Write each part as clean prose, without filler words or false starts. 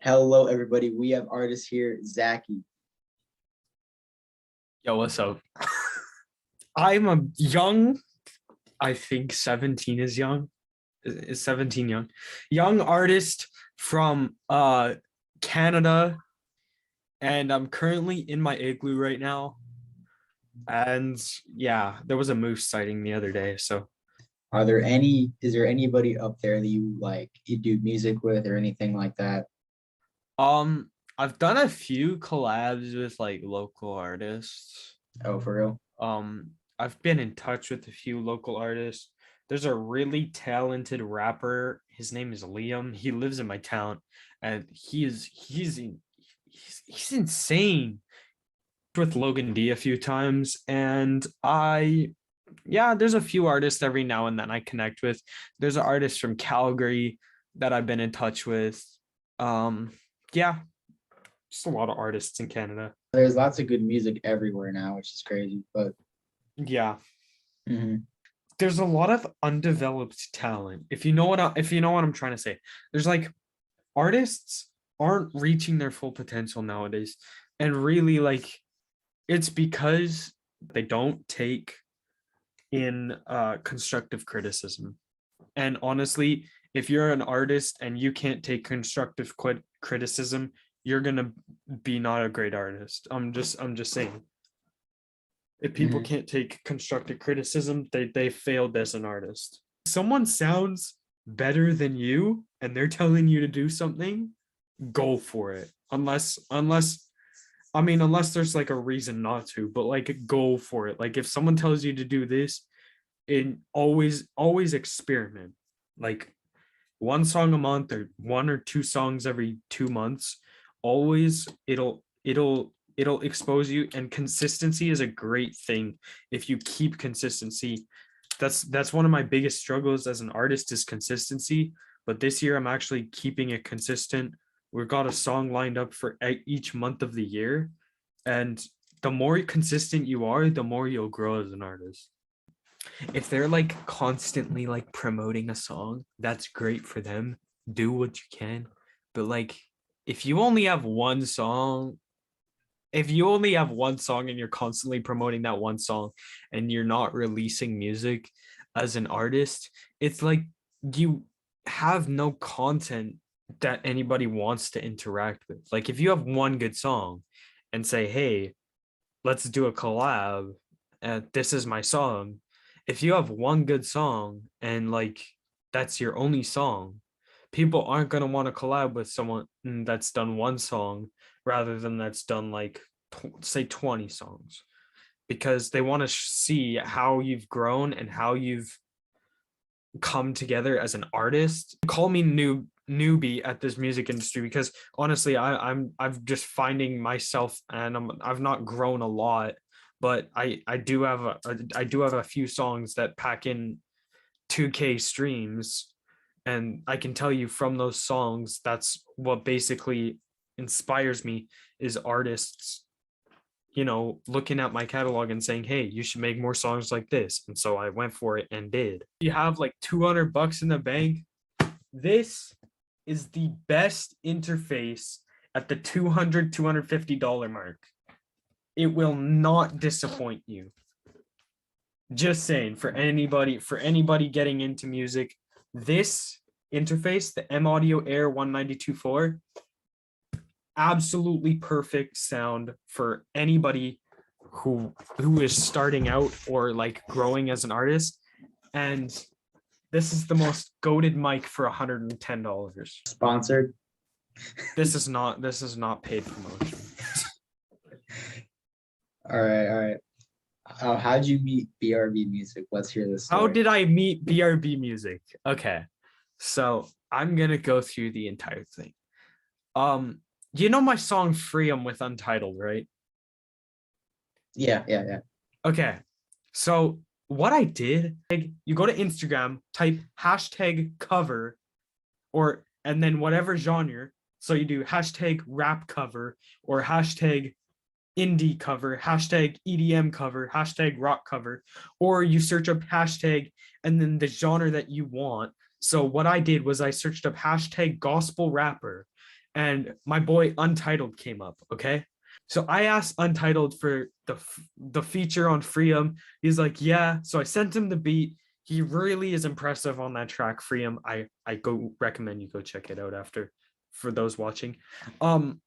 Hello, everybody. We have artists here, Zaqi. Yo, what's up? I'm a young, I think 17 is young. Is 17 young? Young artist from Canada, and I'm currently in my igloo right now. And yeah, there was a moose sighting the other day. So Is there anybody up there that you do music with or anything like that? I've done a few collabs with like local artists. Oh, for real? I've been in touch with a few local artists. There's a really talented rapper. His name is Liam. He lives in my town, and he's insane. With Logan D a few times, and there's a few artists every now and then I connect with. There's an artist from Calgary that I've been in touch with. Yeah, just a lot of artists in Canada. There's lots of good music everywhere now, which is crazy, but Yeah. Mhm. There's a lot of undeveloped talent. If you know what I'm trying to say. There's like artists aren't reaching their full potential nowadays. And really like it's because they don't take in constructive criticism. And honestly, if you're an artist and you can't take constructive criticism, you're gonna be not a great artist. I'm just saying. If people can't take constructive criticism, they failed as an artist. If someone sounds better than you and they're telling you to do something, go for it. Unless there's like a reason not to, but like go for it. Like if someone tells you to do this, and always experiment. Like one song a month or one or two songs every 2 months. Always it'll expose you, and consistency is a great thing. If you keep consistency, that's one of my biggest struggles as an artist is consistency. But this year I'm actually keeping it consistent. We've got a song lined up for each month of the year, and the more consistent you are, the more you'll grow as an artist. If they're like constantly like promoting a song, that's great for them. Do what you can. But like if you only have one song, and you're constantly promoting that one song and you're not releasing music as an artist, it's like you have no content that anybody wants to interact with. Like if you have one good song and say, hey, let's do a collab, this is my song. If you have one good song and like that's your only song, people aren't going to want to collab with someone that's done one song rather than that's done like say 20 songs, because they want to see how you've grown and how you've come together as an artist. Call me newbie at this music industry, because honestly I'm just finding myself, and I've not grown a lot, but I do have a few songs that pack in 2K streams, and I can tell you from those songs, that's what basically inspires me, is artists looking at my catalog and saying, hey, you should make more songs like this. And so I went for it and did. You have like $200 in the bank. This is the best interface at the $250 mark. It will not disappoint you. Just saying, for anybody getting into music, this interface, the M Audio Air 192.4, absolutely perfect sound for anybody who is starting out or like growing as an artist. And this is the most goated mic for $110. Sponsored? This is not paid promotion. All right. How'd you meet BRB music? Let's hear this story. How did I meet BRB music? Okay, so I'm gonna go through the entire thing. You know my song Freedom with Untitled, right? Yeah. Okay, so what I did, you go to Instagram, type #cover, and then whatever genre. So you do #rap cover or #indie cover, #EDM cover, #rock cover, or you search up hashtag and then the genre that you want. So what I did was I searched up #gospel rapper, and my boy Untitled came up. Okay. So I asked Untitled for the feature on Freedom. He's like, yeah. So I sent him the beat. He really is impressive on that track, Freedom. I go recommend you go check it out after for those watching. And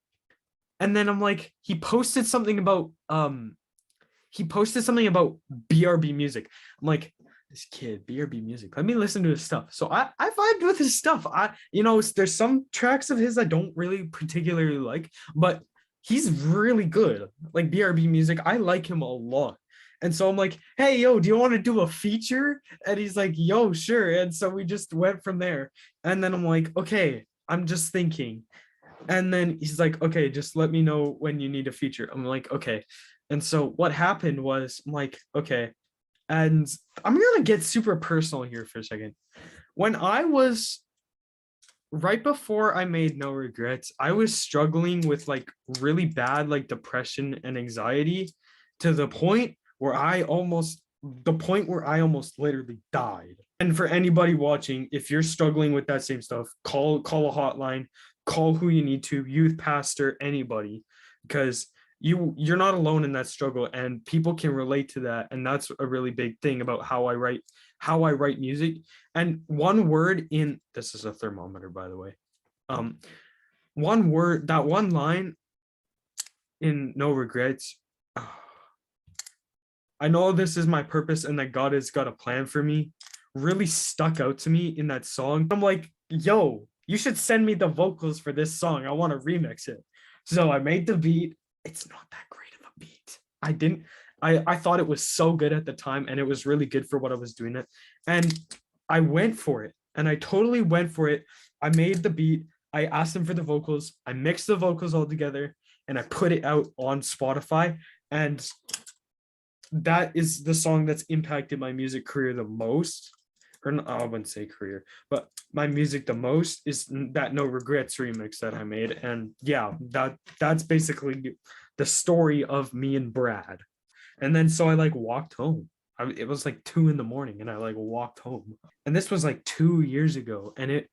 then I'm like, he posted something about BRB music. I'm like, this kid, BRB music. Let me listen to his stuff. So I vibed with his stuff. There's some tracks of his I don't really particularly like, but he's really good. Like BRB music, I like him a lot. And so I'm like, hey, yo, do you want to do a feature? And he's like, yo, sure. And so we just went from there. And then I'm like, okay, I'm just thinking. And then he's like, okay, just let me know when you need a feature. I'm like, okay. And so what happened was, I'm like, okay. And I'm going to get super personal here for a second. When I was right before I made No Regrets, I was struggling with like really bad like depression and anxiety to the point where I almost literally died. And for anybody watching, if you're struggling with that same stuff, call a hotline, call who you need to, youth pastor, anybody, because you're not alone in that struggle and people can relate to that. And that's a really big thing about how I write music. And one word in this is a thermometer, by the way. One word, that one line in No Regrets. I know this is my purpose and that God has got a plan for me, really stuck out to me in that song. I'm like, yo, you should send me the vocals for this song. I want to remix it. So I made the beat. It's not that great of a beat. I thought it was so good at the time and it was really good for what I was doing it. And I went for it and I totally went for it. I made the beat. I asked him for the vocals. I mixed the vocals all together and I put it out on Spotify. And that is the song that's impacted my music career the most. Or no, I wouldn't say career, but my music the most is that No Regrets remix that I made. And yeah, that's basically the story of me and Brad. And then so I like walked home. It was like 2 a.m. and I like walked home. And this was like 2 years ago. And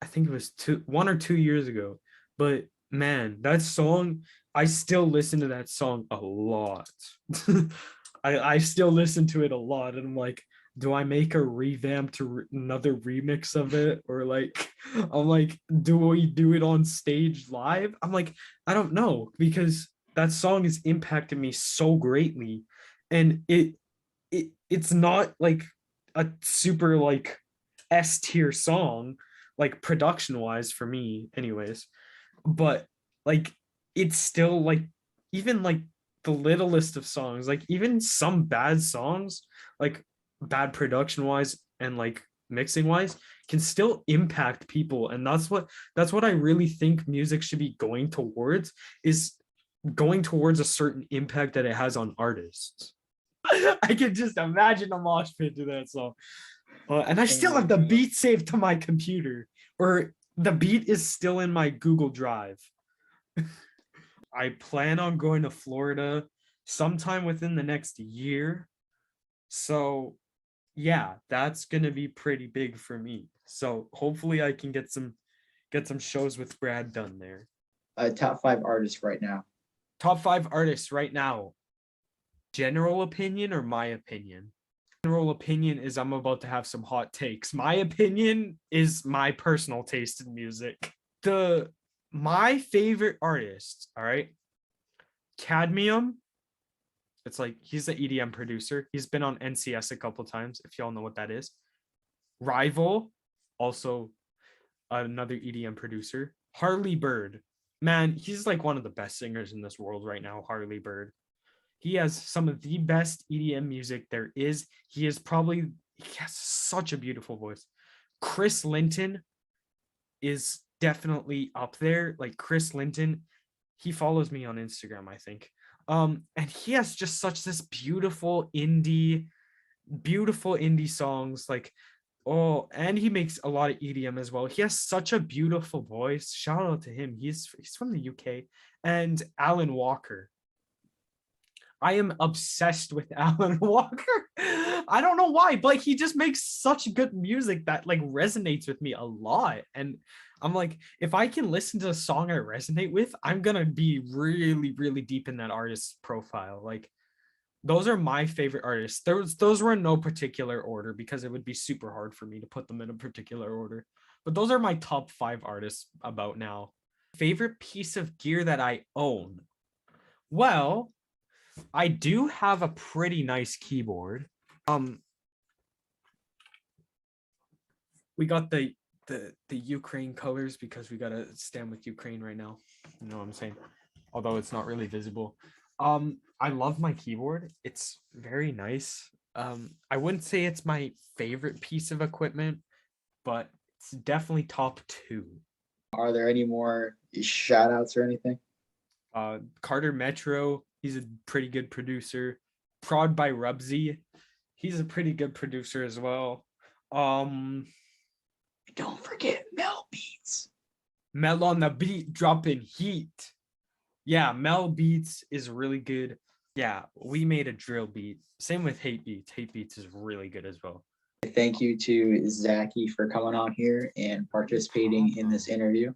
I think it was 1 or 2 years ago. But man, that song, I still listen to that song a lot. I still listen to it a lot. And I'm like, do I make a revamped another remix of it? Or like, I'm like, do we do it on stage live? I'm like, I don't know, because that song has impacted me so greatly. And it's not like a super like S tier song, like production wise for me anyways, but like it's still like even like the littlest of songs, like even some bad songs, like bad production wise and like mixing wise, can still impact people. And that's what I really think music should be going towards, is going towards a certain impact that it has on artists. I can just imagine a mosh pit to that song. And I still have the beat saved to my computer, or the beat is still in my Google Drive. I plan on going to Florida sometime within the next year. So yeah, that's gonna be pretty big for me. So hopefully I can get some shows with Brad done there. Top 5 artists right now. Top 5 artists right now. General opinion or my opinion? General opinion is I'm about to have some hot takes. My opinion is my personal taste in music. My favorite artist, all right, Cadmium. It's like he's the EDM producer. He's been on NCS a couple times, if y'all know what that is. Rival, also another EDM producer. Harley Bird. Man, he's like one of the best singers in this world right now, Harley Bird. He has some of the best EDM music there is. He has such a beautiful voice. Chris Linton is definitely up there. Like Chris Linton, he follows me on Instagram, I think. And he has just such this beautiful indie songs. Like, oh, and he makes a lot of EDM as well. He has such a beautiful voice. Shout out to him. He's from the UK. And Alan Walker. I am obsessed with Alan Walker. I don't know why, but he just makes such good music that like resonates with me a lot. And I'm like, if I can listen to a song I resonate with, I'm gonna be really, really deep in that artist's profile. Like those are my favorite artists. Those were in no particular order because it would be super hard for me to put them in a particular order. But those are my top 5 artists about now. Favorite piece of gear that I own. Well, I do have a pretty nice keyboard. We got the Ukraine colors because we gotta stand with Ukraine right now. You know what I'm saying? Although it's not really visible. I love my keyboard. It's very nice. I wouldn't say it's my favorite piece of equipment, but it's definitely top 2. Are there any more shout outs or anything? Carter Metro, he's a pretty good producer. Prod by Rubsy, he's a pretty good producer as well. Don't forget Mel Beats. Mel on the beat dropping heat. Yeah, Mel Beats is really good. Yeah, we made a drill beat. Same with Hate Beats. Hate Beats is really good as well. Thank you to Zaqi for coming on here and participating in this interview.